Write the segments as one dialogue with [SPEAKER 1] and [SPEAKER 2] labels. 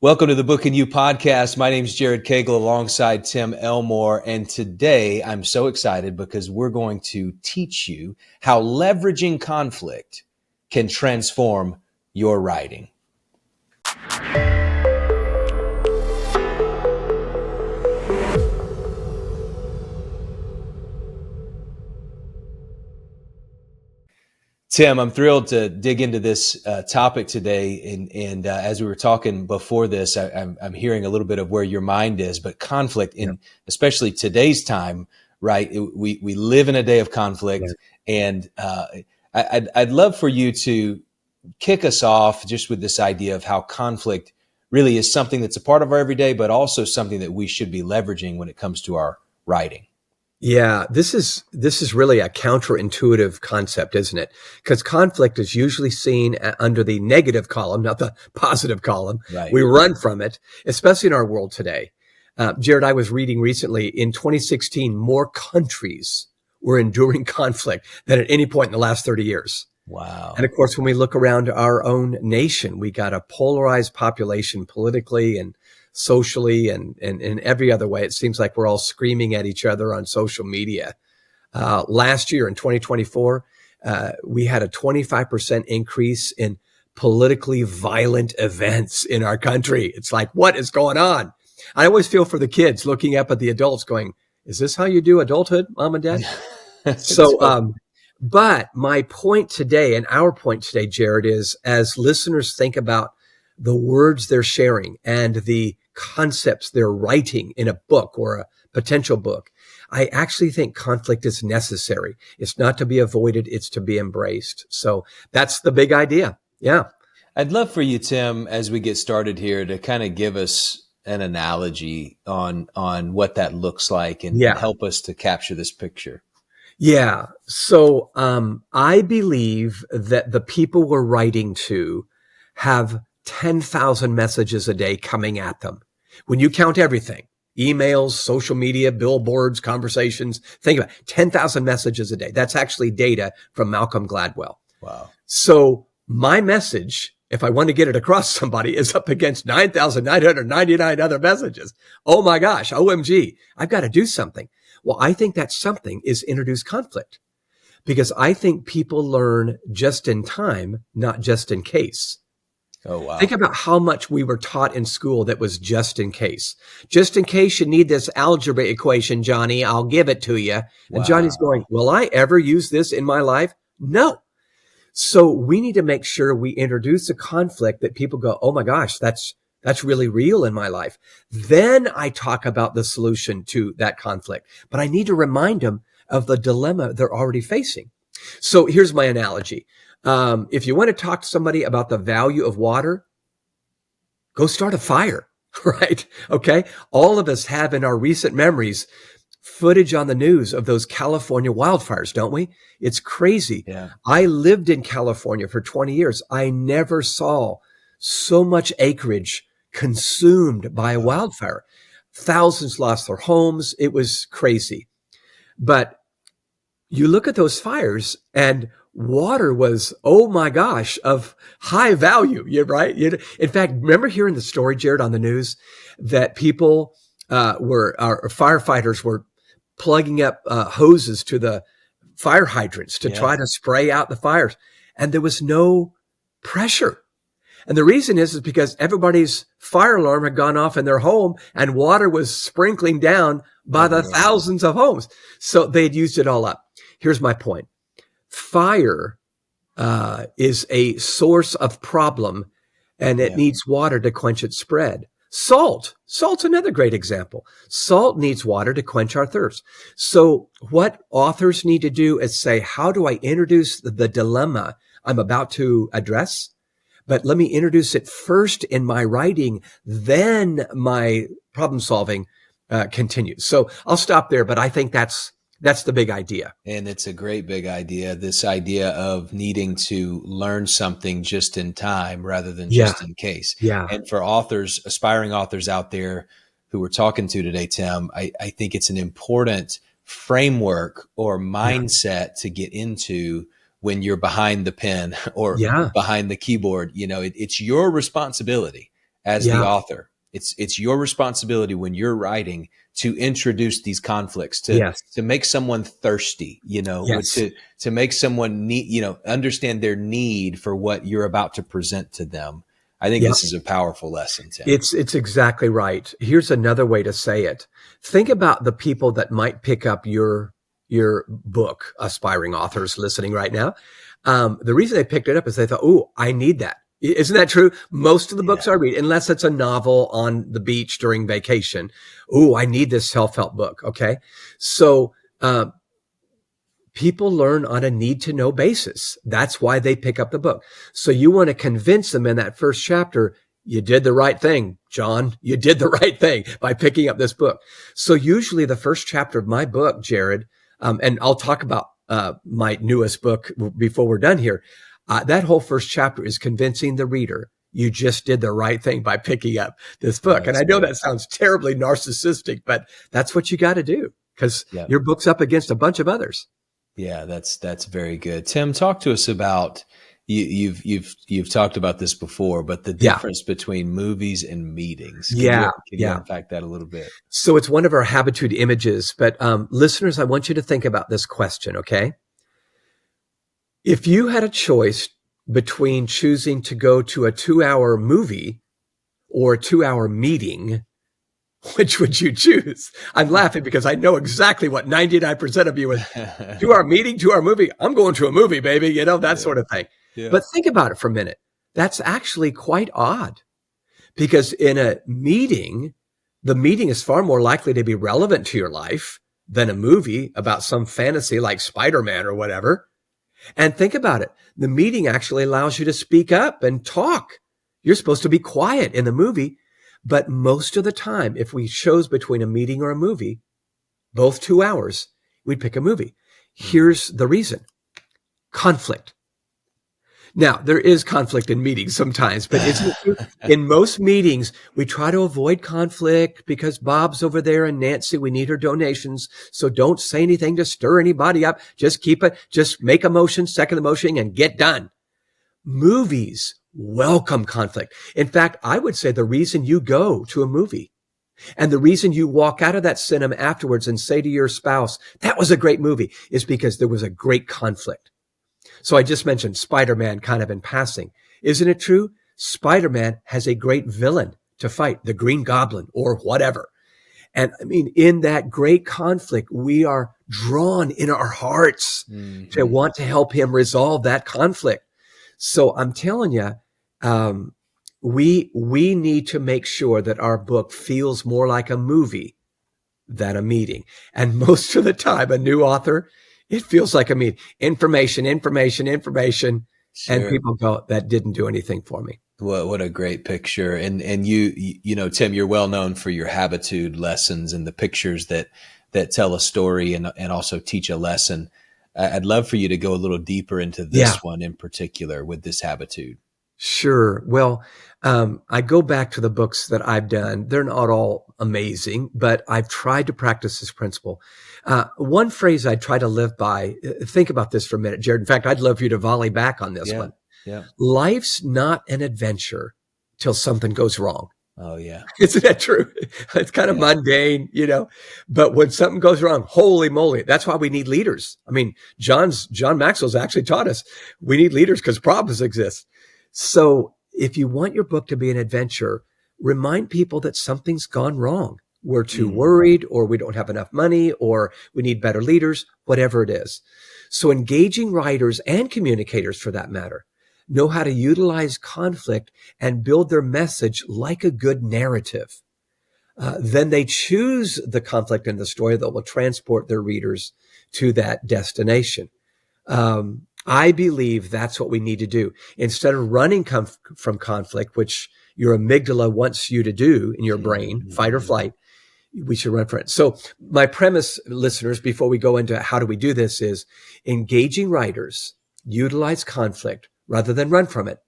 [SPEAKER 1] Welcome to the Book and You podcast. My name is Jared Cagle alongside Tim Elmore. And today I'm so excited because we're going to teach you how leveraging conflict can transform your writing. Tim, I'm thrilled to dig into this topic today. And as we were talking before this, I'm hearing a little bit of where your mind is, but conflict in especially today's time, right? We live in a day of conflict. And I'd love for you to kick us off just with this idea of how conflict really is something that's a part of our everyday, but also something that we should be leveraging when it comes to our writing.
[SPEAKER 2] Yeah, this is really a counterintuitive concept, isn't it? Because conflict is usually seen under the negative column, not the positive column.
[SPEAKER 1] Right.
[SPEAKER 2] We run from it, especially in our world today. Jared, I was reading recently in 2016, more countries were enduring conflict than at any point in the last 30 years.
[SPEAKER 1] Wow.
[SPEAKER 2] And of course, when we look around our own nation, we got a polarized population politically and socially and in every other way. It seems like we're all screaming at each other on social media. Last year in 2024, we had a 25% increase in politically violent events in our country. It's like, what is going on? I always feel for the kids looking up at the adults going, is this how you do adulthood, mom and dad? But my point today and our point today, Jared, is as listeners think about the words they're sharing and the concepts they're writing in a book or a potential book, I actually think conflict is necessary. It's not to be avoided. It's to be embraced. So that's the big idea. Yeah.
[SPEAKER 1] I'd love for you, Tim, as we get started here, to kind of give us an analogy on what that looks like and help us to capture this picture.
[SPEAKER 2] Yeah. So I believe that the people we're writing to have 10,000 messages a day coming at them. When you count everything, emails, social media, billboards, conversations, think about it, 10,000 messages a day. That's actually data from Malcolm Gladwell.
[SPEAKER 1] Wow.
[SPEAKER 2] So my message, if I want to get it across somebody, is up against 9,999 other messages. Oh my gosh, OMG, I've got to do something. Well, I think that something is introduce conflict because I think people learn just in time, not just in case.
[SPEAKER 1] Oh, wow.
[SPEAKER 2] Think about how much we were taught in school that was just in case. Just in case you need this algebra equation, Johnny, I'll give it to you. And Johnny's going, will I ever use this in my life? No. So we need to make sure we introduce a conflict that people go, oh my gosh, that's really real in my life. Then I talk about the solution to that conflict. But I need to remind them of the dilemma they're already facing. So here's my analogy. If you want to talk to somebody about the value of water, go start a fire, right? Okay. All of us have in our recent memories footage on the news of those California wildfires, don't we? It's crazy.
[SPEAKER 1] Yeah.
[SPEAKER 2] I lived in California for 20 years. I never saw so much acreage consumed by a wildfire. Thousands lost their homes. It was crazy. But you look at those fires and water was, oh my gosh, of high value. You're right. In fact, remember hearing the story, Jared, on the news that people firefighters were plugging up hoses to the fire hydrants to try to spray out the fires. And there was no pressure. And the reason is because everybody's fire alarm had gone off in their home and water was sprinkling down by the thousands of homes. So they had used it all up. Here's my point. Fire is a source of problem and it needs water to quench its spread. Salt's another great example. Salt needs water to quench our thirst. So what authors need to do is say, how do I introduce the dilemma I'm about to address? But let me introduce it first in my writing, then my problem solving continues. So I'll stop there, but I think that's the big idea.
[SPEAKER 1] And it's a great big idea, this idea of needing to learn something just in time rather than just in case.
[SPEAKER 2] Yeah.
[SPEAKER 1] And for authors, aspiring authors out there who we're talking to today, Tim, I think it's an important framework or mindset to get into when you're behind the pen or behind the keyboard. You know, it's your responsibility as the
[SPEAKER 2] Yeah.
[SPEAKER 1] author. It's your responsibility when you're writing to introduce these conflicts,
[SPEAKER 2] Yes.
[SPEAKER 1] to make someone thirsty,
[SPEAKER 2] Yes.
[SPEAKER 1] to make someone need, understand their need for what you're about to present to them. I think
[SPEAKER 2] Yeah.
[SPEAKER 1] this is a powerful lesson, Tim.
[SPEAKER 2] It's exactly right. Here's another way to say it. Think about the people that might pick up your book, aspiring authors listening right now. The reason they picked it up is they thought, "Oh, I need that." Isn't that true? Most of the books I read, unless it's a novel on the beach during vacation, "Oh, I need this self-help book." Okay. So, people learn on a need to know basis. That's why they pick up the book. So you want to convince them in that first chapter, you did the right thing, John. You did the right thing by picking up this book. So usually the first chapter of my book, Jared, and I'll talk about my newest book before we're done here. That whole first chapter is convincing the reader you just did the right thing by picking up this book. And I know that sounds terribly narcissistic, but that's what you got to do because your book's up against a bunch of others.
[SPEAKER 1] Yeah, that's very good. Tim, talk to us about you've talked about this before, but the difference between movies and meetings. Can you unpack that a little bit?
[SPEAKER 2] So it's one of our habitude images, but listeners, I want you to think about this question, okay? If you had a choice between choosing to go to a 2-hour movie or a 2-hour meeting, which would you choose? I'm laughing because I know exactly what 99% of you would. 2-hour meeting, 2-hour movie. I'm going to a movie, baby. That sort of thing. Yeah. But think about it for a minute. That's actually quite odd because in a meeting, the meeting is far more likely to be relevant to your life than a movie about some fantasy like Spider-Man or whatever. And think about it. The meeting actually allows you to speak up and talk. You're supposed to be quiet in the movie. But most of the time, if we chose between a meeting or a movie, both 2 hours, we'd pick a movie. Here's the reason. Conflict. Now, there is conflict in meetings sometimes, but isn't it true? In most meetings, we try to avoid conflict because Bob's over there and Nancy, we need her donations. So don't say anything to stir anybody up. Just just make a motion, second the motion, and get done. Movies welcome conflict. In fact, I would say the reason you go to a movie and the reason you walk out of that cinema afterwards and say to your spouse, that was a great movie, is because there was a great conflict. So I just mentioned Spider-Man kind of in passing. Isn't it true? Spider-Man has a great villain to fight, the Green Goblin or whatever. And I mean, in that great conflict, we are drawn in our hearts to want to help him resolve that conflict. So I'm telling you, we need to make sure that our book feels more like a movie than a meeting. And most of the time, a new author, it feels like a meeting. Information. Sure. And people go, that didn't do anything for me.
[SPEAKER 1] What a great picture. And you, Tim, you're well known for your habitude lessons and the pictures that tell a story and also teach a lesson. I'd love for you to go a little deeper into this one in particular with this habitude.
[SPEAKER 2] Sure. Well, I go back to the books that I've done. They're not all amazing, but I've tried to practice this principle. One phrase I try to live by, think about this for a minute, Jared. In fact, I'd love for you to volley back on this one.
[SPEAKER 1] Yeah.
[SPEAKER 2] Life's not an adventure till something goes wrong.
[SPEAKER 1] Oh, yeah.
[SPEAKER 2] Isn't that true? It's kind of mundane, but when something goes wrong, holy moly, that's why we need leaders. I mean, John Maxwell's actually taught us we need leaders because problems exist. So if you want your book to be an adventure, remind people that something's gone wrong. We're too worried, or we don't have enough money, or we need better leaders, whatever it is. So engaging writers and communicators, for that matter, know how to utilize conflict and build their message like a good narrative. Then they choose the conflict in the story that will transport their readers to that destination. I believe that's what we need to do. Instead of running from conflict, which your amygdala wants you to do in your brain, fight or flight, we should run from it. So my premise, listeners, before we go into how do we do this, is engaging writers utilize conflict rather than run from it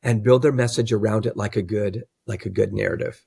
[SPEAKER 2] and build their message around it like a good narrative.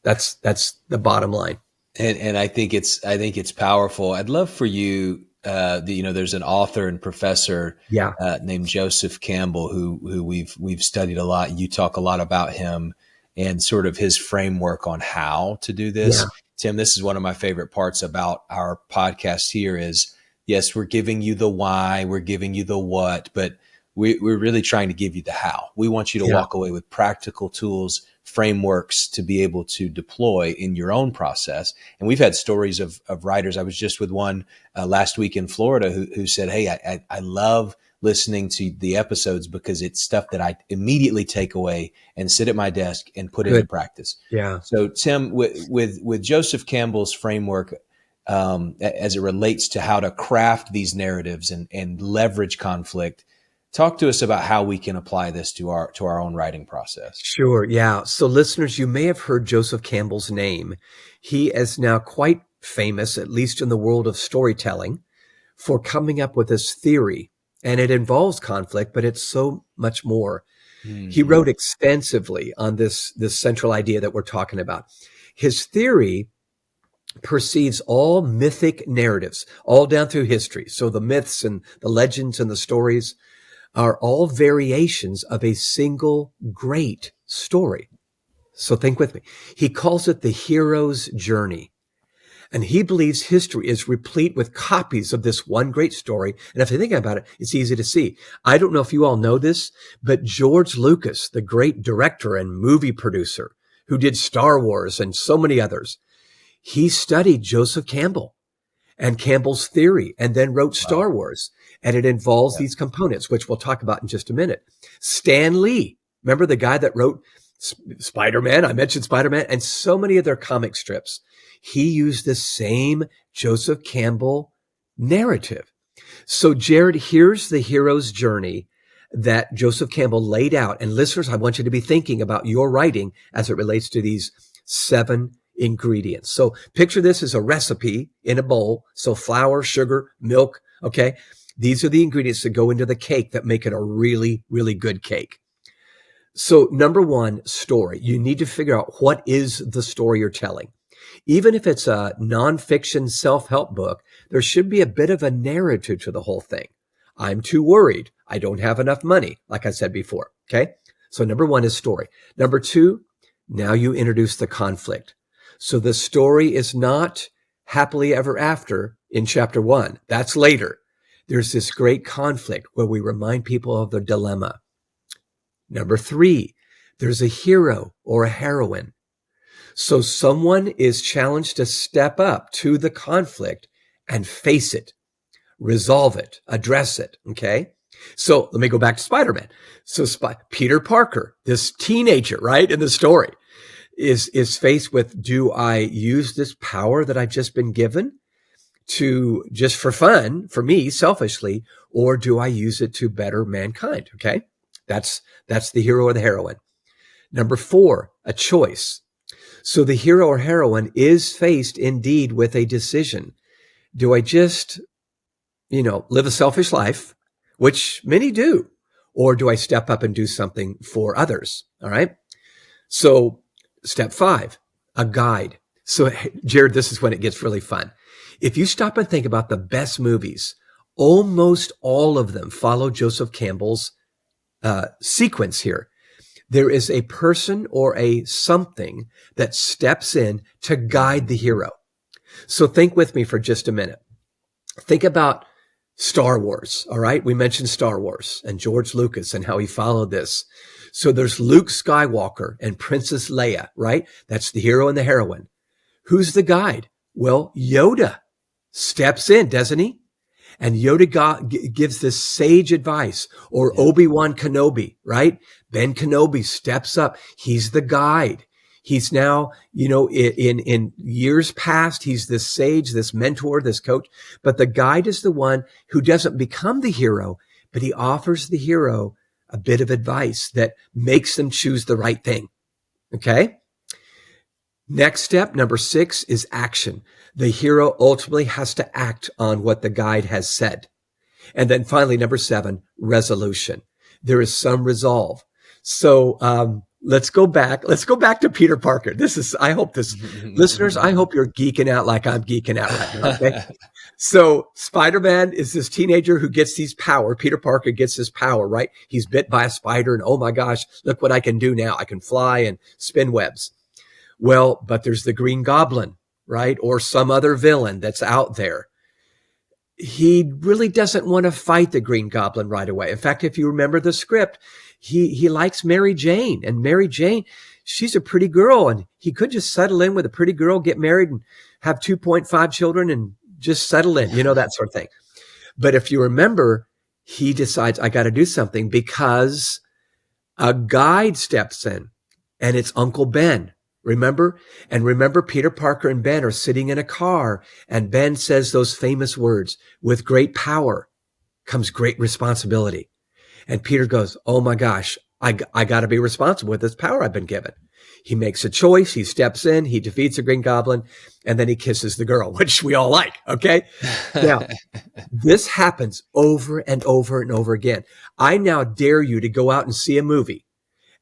[SPEAKER 2] That's the bottom line.
[SPEAKER 1] And I think it's powerful. I'd love for you there's an author and professor
[SPEAKER 2] Yeah.
[SPEAKER 1] named Joseph Campbell who we've studied a lot. You talk a lot about him and sort of his framework on how to do this.
[SPEAKER 2] Yeah.
[SPEAKER 1] Tim, this is one of my favorite parts about our podcast here is, yes, we're giving you the why, we're giving you the what, but we're really trying to give you the how. We want you to walk away with practical tools, frameworks to be able to deploy in your own process. And we've had stories of writers. I was just with one last week in Florida who said, hey, I love listening to the episodes because it's stuff that I immediately take away and sit at my desk and put into practice.
[SPEAKER 2] Yeah.
[SPEAKER 1] So Tim, with Joseph Campbell's framework, as it relates to how to craft these narratives and leverage conflict, talk to us about how we can apply this to our own writing process.
[SPEAKER 2] Sure. Yeah. So listeners, you may have heard Joseph Campbell's name. He is now quite famous, at least in the world of storytelling, for coming up with this theory. And it involves conflict, but it's so much more. Mm-hmm. He wrote extensively on this central idea that we're talking about. His theory perceives all mythic narratives, all down through history. So the myths and the legends and the stories are all variations of a single great story. So think with me. He calls it the hero's journey. And he believes history is replete with copies of this one great story. And if you think about it, it's easy to see. I don't know if you all know this, but George Lucas, the great director and movie producer who did Star Wars and so many others, he studied Joseph Campbell and Campbell's theory and then wrote Star Wars. And it involves these components, which we'll talk about in just a minute. Stan Lee, remember the guy that wrote Spider-Man? I mentioned Spider-Man and so many of their comic strips. He used the same Joseph Campbell narrative. So Jared, here's the hero's journey that Joseph Campbell laid out. And listeners, I want you to be thinking about your writing as it relates to these 7 ingredients. So picture this as a recipe in a bowl. So flour, sugar, milk. Okay. These are the ingredients that go into the cake that make it a really, really good cake. So number 1, story. You need to figure out what is the story you're telling. Even if it's a nonfiction self-help book, there should be a bit of a narrative to the whole thing. I'm too worried. I don't have enough money, like I said before. Okay. So number 1 is story. Number 2, now you introduce the conflict. So the story is not happily ever after in chapter 1. That's later. There's this great conflict where we remind people of their dilemma. Number 3, there's a hero or a heroine. So someone is challenged to step up to the conflict and face it, resolve it, address it. Okay. So let me go back to Spider-Man. So Peter Parker, this teenager, right, in the story is faced with, do I use this power that I've just been given to just for fun, for me, selfishly, or do I use it to better mankind? Okay. That's the hero or the heroine. Number 4, a choice. So the hero or heroine is faced indeed with a decision. Do I just, live a selfish life, which many do, or do I step up and do something for others? All right. So step 5, a guide. So Jared, this is when it gets really fun. If you stop and think about the best movies, almost all of them follow Joseph Campbell's sequence here. There is a person or a something that steps in to guide the hero. So think with me for just a minute. Think about Star Wars. All right. We mentioned Star Wars and George Lucas and how he followed this. So there's Luke Skywalker and Princess Leia, right? That's the hero and the heroine. Who's the guide? Well, Yoda steps in, doesn't he? And Yoda gives this sage advice, or Obi-Wan Kenobi, right? Ben Kenobi steps up. He's the guide. He's now, in years past, he's this sage, this mentor, this coach. But the guide is the one who doesn't become the hero, but he offers the hero a bit of advice that makes them choose the right thing. Okay? Next step, number 6, is action. The hero ultimately has to act on what the guide has said. And then finally, number 7, resolution. There is some resolve. So let's go back. Let's go back to Peter Parker. Listeners, I hope you're geeking out like I'm geeking out right now. Okay. So Spider-Man is this teenager who gets these power. Peter Parker gets his power, right? He's bit by a spider and, oh my gosh, look what I can do now. I can fly and spin webs. Well, but there's the Green Goblin, right? Or some other villain that's out there. He really doesn't want to fight the Green Goblin right away. In fact, if you remember the script, he likes Mary Jane, and Mary Jane, she's a pretty girl, and he could just settle in with a pretty girl, get married and have 2.5 children and just settle in, that sort of thing. But if you remember, he decides, I got to do something, because a guide steps in, and it's Uncle Ben. Remember? And remember, Peter Parker and Ben are sitting in a car, and Ben says those famous words, with great power comes great responsibility. And Peter goes, oh my gosh, I got to be responsible with this power I've been given. He makes a choice. He steps in, he defeats the Green Goblin, and then he kisses the girl, which we all like. Okay. Now, this happens over and over and over again. I now dare you to go out and see a movie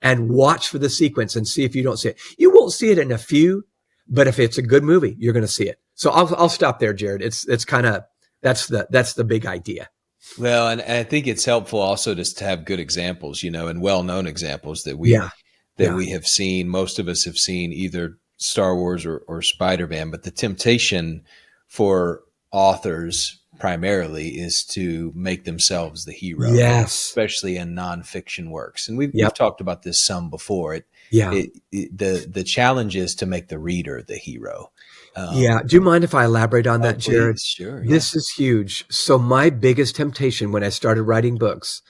[SPEAKER 2] and watch for the sequence and see if you don't see it. You won't see it in a few, but if it's a good movie, you're going to see it. So I'll stop there, Jared. It's kind of, that's the big idea.
[SPEAKER 1] Well, and I think it's helpful also just to have good examples, and well-known examples that we have seen. Most of us have seen either Star Wars or Spider-Man, but the temptation for authors primarily is to make themselves the hero, especially in nonfiction works. And we've talked about this some before. The challenge is to make the reader the hero.
[SPEAKER 2] Do you mind if I elaborate on that, Jared?
[SPEAKER 1] Please, sure.
[SPEAKER 2] This is huge. So my biggest temptation when I started writing books,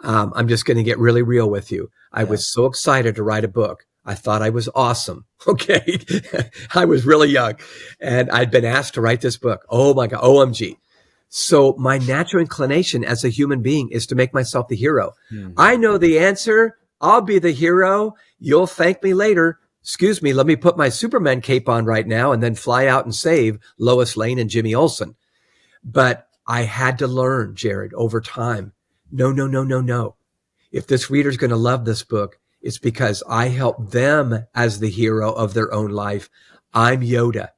[SPEAKER 2] I'm just going to get really real with you. I was so excited to write a book. I thought I was awesome. Okay. I was really young, and I'd been asked to write this book. Oh my God. OMG. So my natural inclination as a human being is to make myself the hero. I know the answer. I'll be the hero. You'll thank me later. Excuse me, let me put my Superman cape on right now and then fly out and save Lois Lane and Jimmy Olsen. But I had to learn, Jared, over time. No. If this reader's going to love this book, it's because I help them as the hero of their own life. I'm Yoda.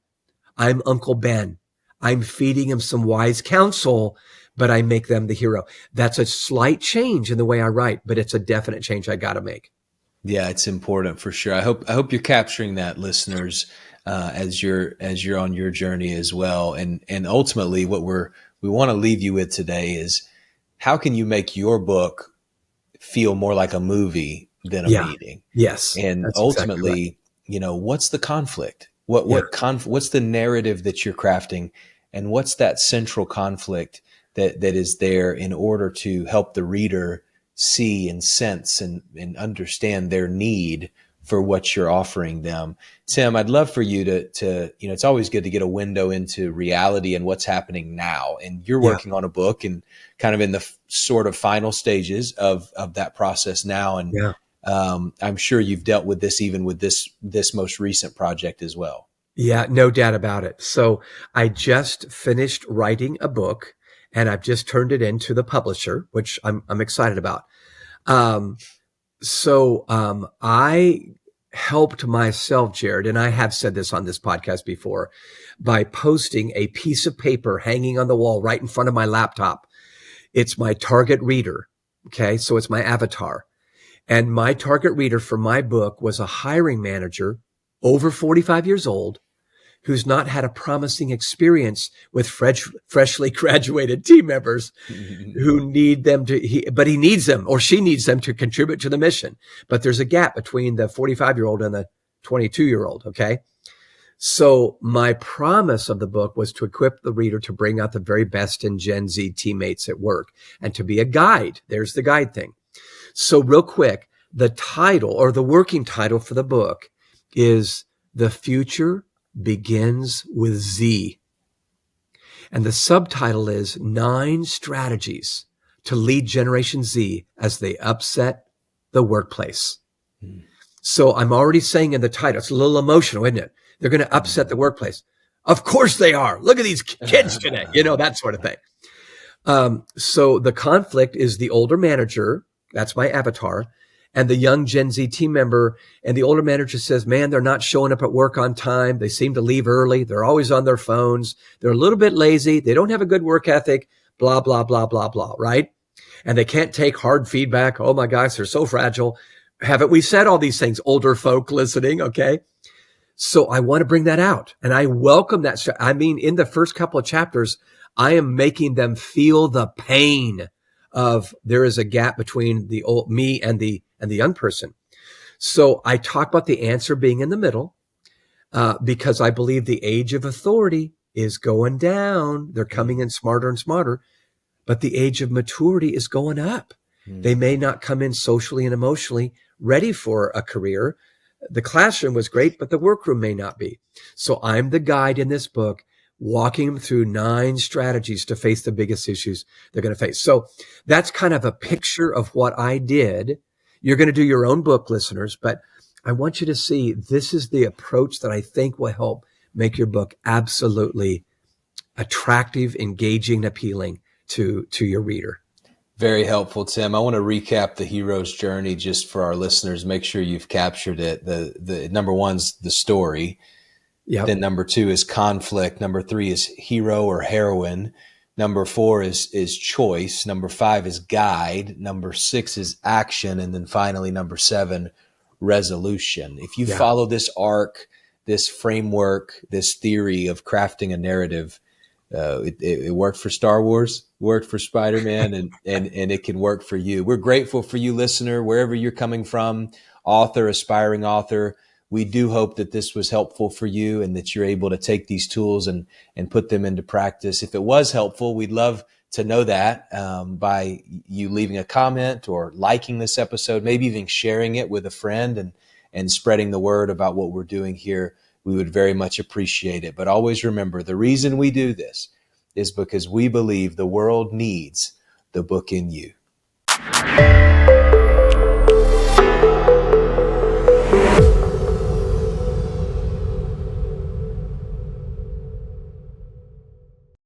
[SPEAKER 2] I'm Uncle Ben. I'm feeding them some wise counsel, but I make them the hero. That's a slight change in the way I write, but it's a definite change I got to make.
[SPEAKER 1] Yeah, it's important for sure. I hope you're capturing that, listeners, as you're on your journey as well. And ultimately, what we want to leave you with today is, how can you make your book feel more like a movie than a meeting?
[SPEAKER 2] Yes.
[SPEAKER 1] And ultimately, exactly what's the conflict? What's the narrative that you're crafting? And what's that central conflict that is there in order to help the reader see and sense and understand their need for what you're offering them? Tim, I'd love for you to it's always good to get a window into reality and what's happening now. And you're working on a book and kind of in the sort of final stages of that process now. And I'm sure you've dealt with this even with this most recent project as well.
[SPEAKER 2] Yeah, no doubt about it. So I just finished writing a book, and I've just turned it into the publisher, which I'm excited about. I helped myself, Jared, and I have said this on this podcast before, by posting a piece of paper hanging on the wall right in front of my laptop. It's my target reader. Okay. So it's my avatar. And my target reader for my book was a hiring manager over 45 years old, who's not had a promising experience with freshly graduated team members who need them but he needs them, or she needs them, to contribute to the mission. But there's a gap between the 45-year-old and the 22-year-old. Okay. So my promise of the book was to equip the reader to bring out the very best in Gen Z teammates at work and to be a guide. There's the guide thing. So real quick, the title, or the working title for the book, is The Future Begins with Z. And the subtitle is 9 Strategies to Lead Generation Z as They Upset the Workplace. So I'm already saying in the title, it's a little emotional, isn't it? They're going to upset the workplace. Of course they are. Look at these kids today, that sort of thing. So the conflict is the older manager, that's my avatar, and the young Gen Z team member, and the older manager says, man, they're not showing up at work on time. They seem to leave early. They're always on their phones. They're a little bit lazy. They don't have a good work ethic, blah, blah, blah, blah, blah, right? And they can't take hard feedback. Oh my gosh, they're so fragile. Haven't we said all these things, older folk listening, okay? So I want to bring that out, and I welcome that. I mean, in the first couple of chapters, I am making them feel the pain of there is a gap between the old me and the young person. So I talk about the answer being in the middle, because I believe the age of authority is going down. They're coming in smarter and smarter, but the age of maturity is going up. They may not come in socially and emotionally ready for a career. The classroom was great, but the workroom may not be. So I'm the guide in this book, walking them through 9 strategies to face the biggest issues they're going to face. So that's kind of a picture of what I did. You're going to do your own book, listeners, but I want you to see this is the approach that I think will help make your book absolutely attractive, engaging, appealing to your reader.
[SPEAKER 1] Very helpful, Tim. I want to recap the hero's journey just for our listeners. Make sure you've captured it. The number 1's the story. Yep. Then number 2 is conflict. Number 3 is hero or heroine. Number 4 is choice. Number 5 is guide. Number 6 is action. And then finally, number 7, resolution. If you follow this arc, this framework, this theory of crafting a narrative, it worked for Star Wars, worked for Spider-Man, and it can work for you. We're grateful for you, listener, wherever you're coming from, author, aspiring author. We do hope that this was helpful for you and that you're able to take these tools and put them into practice. If it was helpful, we'd love to know that by you leaving a comment or liking this episode, maybe even sharing it with a friend and spreading the word about what we're doing here. We would very much appreciate it. But always remember, the reason we do this is because we believe the world needs the book in you.